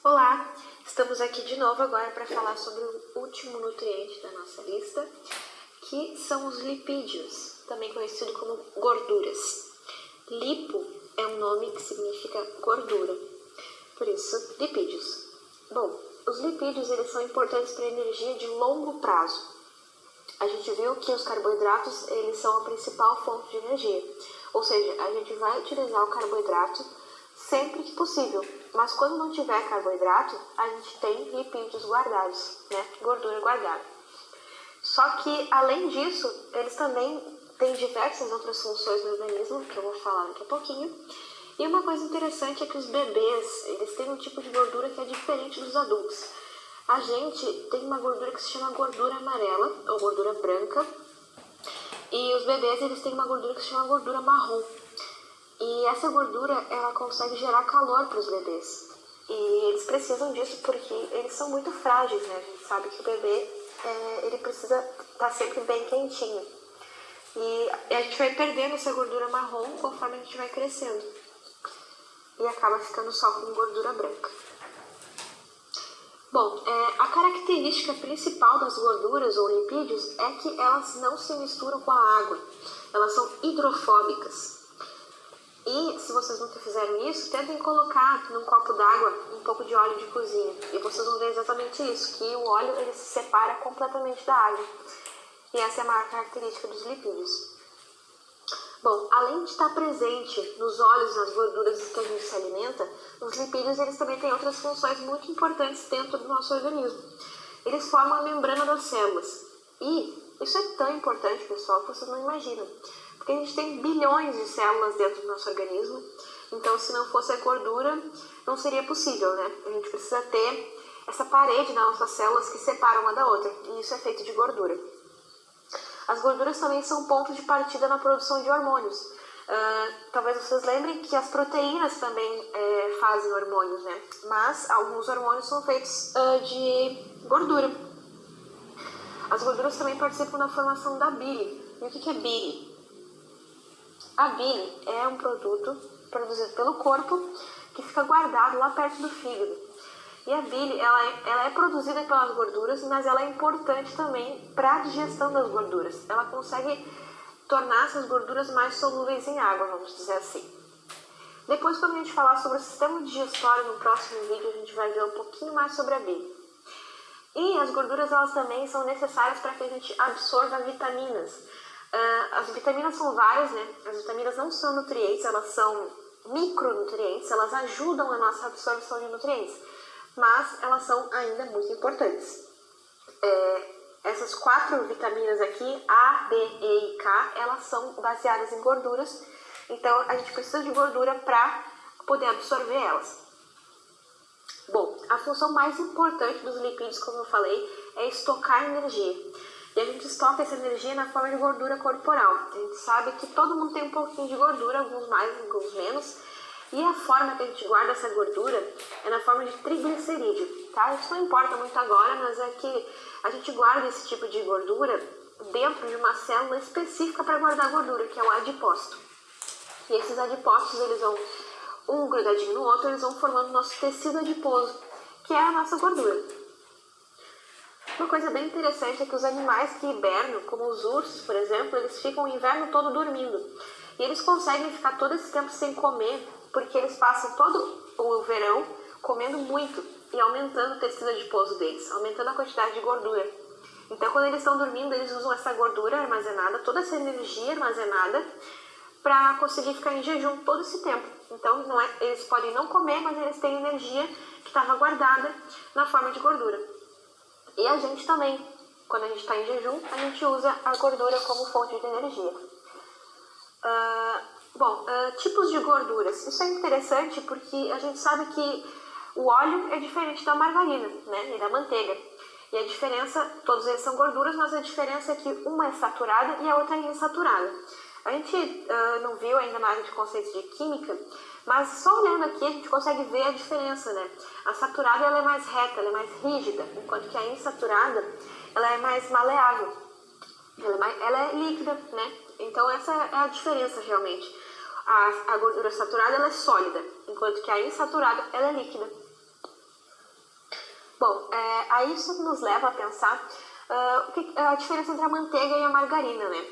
Olá, estamos aqui de novo agora para falar sobre o último nutriente da nossa lista, que são os lipídios, também conhecido como gorduras. Lipo é um nome que significa gordura, por isso lipídios. Bom, os lipídios eles são importantes para a energia de longo prazo. A gente viu que os carboidratos eles são a principal fonte de energia, ou seja, a gente vai utilizar o carboidrato sempre que possível, mas quando não tiver carboidrato, a gente tem lipídios guardados, né? Gordura guardada. Só que, além disso, eles também têm diversas outras funções no organismo, que eu vou falar daqui a pouquinho. E uma coisa interessante é que os bebês, eles têm um tipo de gordura que é diferente dos adultos. A gente tem uma gordura que se chama gordura amarela, ou gordura branca, e os bebês, eles têm uma gordura que se chama gordura marrom. E essa gordura, ela consegue gerar calor para os bebês. E eles precisam disso porque eles são muito frágeis, né? A gente sabe que o bebê, ele precisa estar sempre bem quentinho. E a gente vai perdendo essa gordura marrom conforme a gente vai crescendo. E acaba ficando só com gordura branca. Bom, a característica principal das gorduras ou lipídios é que elas não se misturam com a água. Elas são hidrofóbicas. E se vocês nunca fizeram isso, tentem colocar num copo d'água um pouco de óleo de cozinha. E vocês vão ver exatamente isso, que o óleo ele se separa completamente da água. E essa é a maior característica dos lipídios. Bom, além de estar presente nos óleos, nas gorduras que a gente se alimenta, os lipídios eles também têm outras funções muito importantes dentro do nosso organismo. Eles formam a membrana das células. E isso é tão importante, pessoal, que vocês não imaginam. Porque a gente tem bilhões de células dentro do nosso organismo, então se não fosse a gordura, não seria possível, né? A gente precisa ter essa parede nas nossas células que separam uma da outra, e isso é feito de gordura. As gorduras também são ponto de partida na produção de hormônios. Talvez vocês lembrem que as proteínas também fazem hormônios, né? Mas alguns hormônios são feitos de gordura. As gorduras também participam da formação da bile. E o que é bile? A bile é um produto produzido pelo corpo que fica guardado lá perto do fígado. E a bile ela é produzida pelas gorduras, mas ela é importante também para a digestão das gorduras. Ela consegue tornar essas gorduras mais solúveis em água, vamos dizer assim. Depois, quando a gente falar sobre o sistema digestório no próximo vídeo, a gente vai ver um pouquinho mais sobre a bile. E as gorduras elas também são necessárias para que a gente absorva vitaminas. As vitaminas são várias, né? As vitaminas não são nutrientes, elas são micronutrientes, elas ajudam a nossa absorção de nutrientes, mas elas são ainda muito importantes. Essas 4 vitaminas aqui, A, D, E e K, elas são baseadas em gorduras, então a gente precisa de gordura para poder absorver elas. Bom, a função mais importante dos lipídios, como eu falei, é estocar energia. E a gente estoca essa energia na forma de gordura corporal. A gente sabe que todo mundo tem um pouquinho de gordura, alguns mais, alguns menos. E a forma que a gente guarda essa gordura é na forma de triglicerídeo, tá? Isso não importa muito agora, mas é que a gente guarda esse tipo de gordura dentro de uma célula específica para guardar a gordura, que é o adipócito. E esses adipócitos, eles vão, um grudadinho no outro, eles vão formando o nosso tecido adiposo, que é a nossa gordura. Uma coisa bem interessante é que os animais que hibernam, como os ursos, por exemplo, eles ficam o inverno todo dormindo. E eles conseguem ficar todo esse tempo sem comer, porque eles passam todo o verão comendo muito e aumentando o tecido adiposo deles, aumentando a quantidade de gordura. Então, quando eles estão dormindo, eles usam essa gordura armazenada, toda essa energia armazenada, para conseguir ficar em jejum todo esse tempo. Então, eles podem não comer, mas eles têm energia que estava guardada na forma de gordura. E a gente também, quando a gente está em jejum, a gente usa a gordura como fonte de energia. Tipos de gorduras. Isso é interessante porque a gente sabe que o óleo é diferente da margarina, né, e da manteiga. E a diferença, todos eles são gorduras, mas a diferença é que uma é saturada e a outra é insaturada. A gente não viu ainda na área de conceitos de química, mas só olhando aqui a gente consegue ver a diferença, né? A saturada ela é mais reta, ela é mais rígida, enquanto que a insaturada ela é mais maleável, ela é líquida, né? Então essa é a diferença realmente. A gordura saturada ela é sólida, enquanto que a insaturada ela é líquida. Bom, aí isso nos leva a pensar a diferença entre a manteiga e a margarina, né?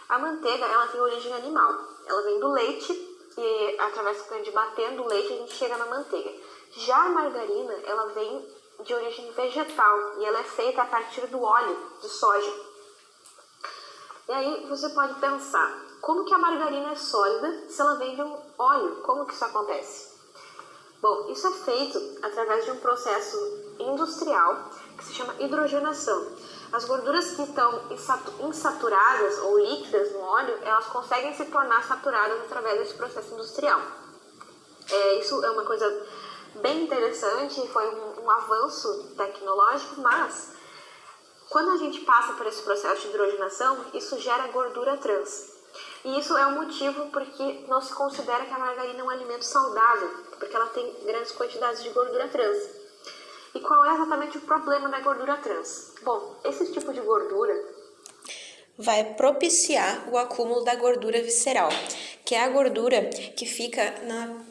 A manteiga, ela tem origem animal. Ela vem do leite e através de batendo o leite a gente chega na manteiga. Já a margarina, ela vem de origem vegetal e ela é feita a partir do óleo de soja. E aí você pode pensar, como que a margarina é sólida se ela vem de um óleo? Como que isso acontece? Bom, isso é feito através de um processo industrial que se chama hidrogenação. As gorduras que estão insaturadas ou líquidas no óleo, elas conseguem se tornar saturadas através desse processo industrial. Isso é uma coisa bem interessante, foi um avanço tecnológico, mas quando a gente passa por esse processo de hidrogenação, isso gera gordura trans. E isso é um motivo porque não se considera que a margarina é um alimento saudável, porque ela tem grandes quantidades de gordura trans. E qual é exatamente o problema da gordura trans? Bom, esse tipo de gordura vai propiciar o acúmulo da gordura visceral, que é a gordura que fica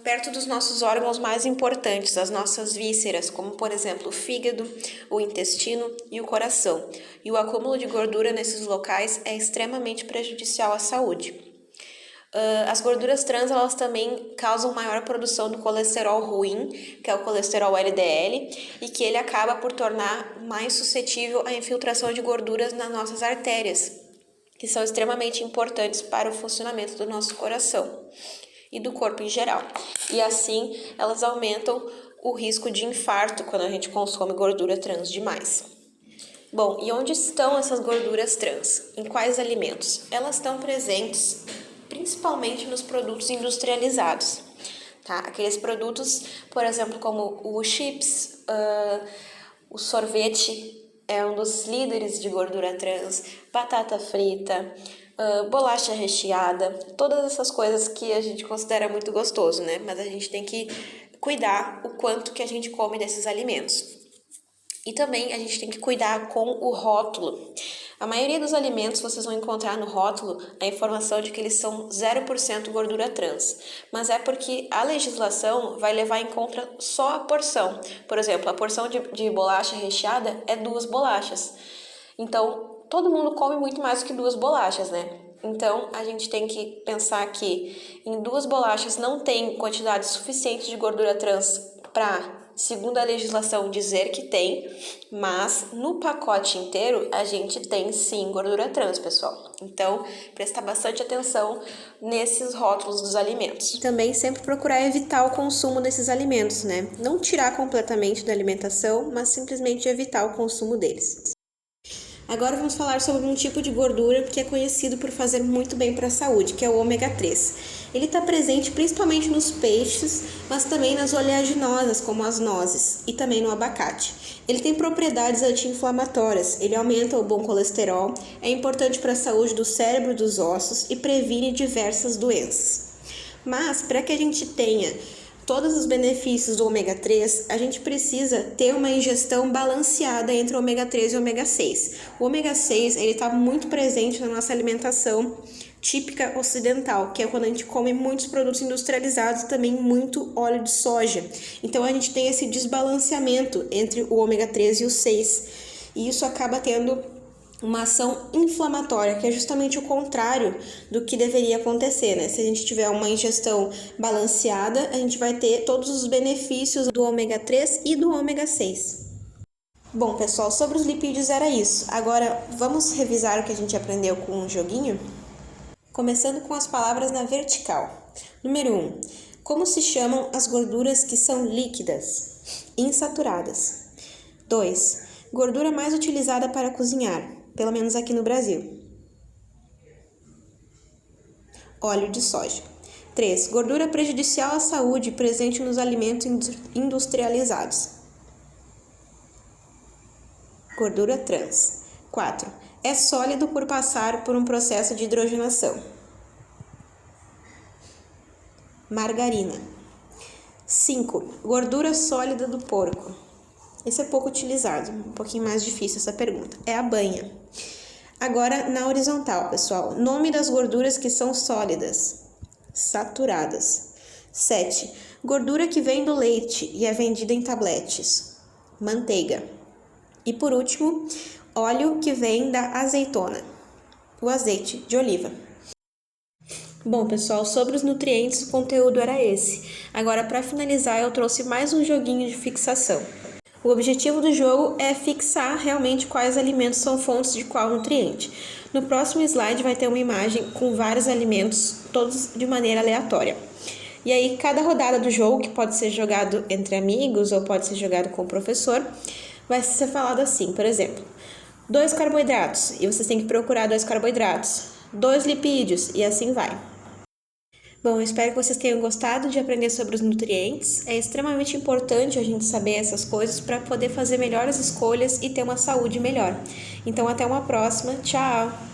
perto dos nossos órgãos mais importantes, as nossas vísceras, como por exemplo o fígado, o intestino e o coração. E o acúmulo de gordura nesses locais é extremamente prejudicial à saúde. As gorduras trans, elas também causam maior produção do colesterol ruim, que é o colesterol LDL, e que ele acaba por tornar mais suscetível à infiltração de gorduras nas nossas artérias, que são extremamente importantes para o funcionamento do nosso coração e do corpo em geral. E assim, elas aumentam o risco de infarto quando a gente consome gordura trans demais. Bom, e onde estão essas gorduras trans? Em quais alimentos? Elas estão presentes principalmente nos produtos industrializados, tá? Aqueles produtos, por exemplo, como o chips, o sorvete é um dos líderes de gordura trans, batata frita, bolacha recheada, todas essas coisas que a gente considera muito gostoso, né? Mas a gente tem que cuidar o quanto que a gente come desses alimentos. E também a gente tem que cuidar com o rótulo. A maioria dos alimentos vocês vão encontrar no rótulo a informação de que eles são 0% gordura trans, mas é porque a legislação vai levar em conta só a porção. Por exemplo, a porção de bolacha recheada é 2 bolachas. Então, todo mundo come muito mais do que 2 bolachas, né? Então, a gente tem que pensar que em 2 bolachas não tem quantidade suficiente de gordura trans para, segundo a legislação, dizer que tem, mas no pacote inteiro a gente tem sim gordura trans, pessoal. Então, prestar bastante atenção nesses rótulos dos alimentos. E também sempre procurar evitar o consumo desses alimentos, né? Não tirar completamente da alimentação, mas simplesmente evitar o consumo deles. Agora vamos falar sobre um tipo de gordura que é conhecido por fazer muito bem para a saúde, que é o ômega 3. Ele está presente principalmente nos peixes, mas também nas oleaginosas, como as nozes, e também no abacate. Ele tem propriedades anti-inflamatórias, ele aumenta o bom colesterol, é importante para a saúde do cérebro e dos ossos e previne diversas doenças. Mas, para que a gente tenha todos os benefícios do ômega 3, a gente precisa ter uma ingestão balanceada entre o ômega 3 e o ômega 6. O ômega 6 está muito presente na nossa alimentação típica ocidental, que é quando a gente come muitos produtos industrializados e também muito óleo de soja. Então a gente tem esse desbalanceamento entre o ômega 3 e o 6. E isso acaba tendo uma ação inflamatória, que é justamente o contrário do que deveria acontecer, né? Se a gente tiver uma ingestão balanceada, a gente vai ter todos os benefícios do ômega 3 e do ômega 6. Bom, pessoal, sobre os lipídios era isso. Agora, vamos revisar o que a gente aprendeu com um joguinho? Começando com as palavras na vertical. Número 1. Como se chamam as gorduras que são líquidas? Insaturadas. 2. Gordura mais utilizada para cozinhar, pelo menos aqui no Brasil. Óleo de soja. 3. Gordura prejudicial à saúde presente nos alimentos industrializados. Gordura trans. 4. É sólido por passar por um processo de hidrogenação. Margarina. 5. Gordura sólida do porco. Esse é pouco utilizado, um pouquinho mais difícil essa pergunta. É a banha. Agora, na horizontal, pessoal. Nome das gorduras que são sólidas. Saturadas. 7. Gordura que vem do leite e é vendida em tabletes. Manteiga. E por último, óleo que vem da azeitona, o azeite de oliva. Bom, pessoal, sobre os nutrientes, o conteúdo era esse. Agora, para finalizar, eu trouxe mais um joguinho de fixação. O objetivo do jogo é fixar realmente quais alimentos são fontes de qual nutriente. No próximo slide vai ter uma imagem com vários alimentos, todos de maneira aleatória. E aí, cada rodada do jogo, que pode ser jogado entre amigos ou pode ser jogado com o professor, vai ser falado assim, por exemplo, 2 carboidratos, e vocês têm que procurar 2 carboidratos, 2 lipídios, e assim vai. Bom, eu espero que vocês tenham gostado de aprender sobre os nutrientes. É extremamente importante a gente saber essas coisas para poder fazer melhores escolhas e ter uma saúde melhor. Então, até uma próxima. Tchau!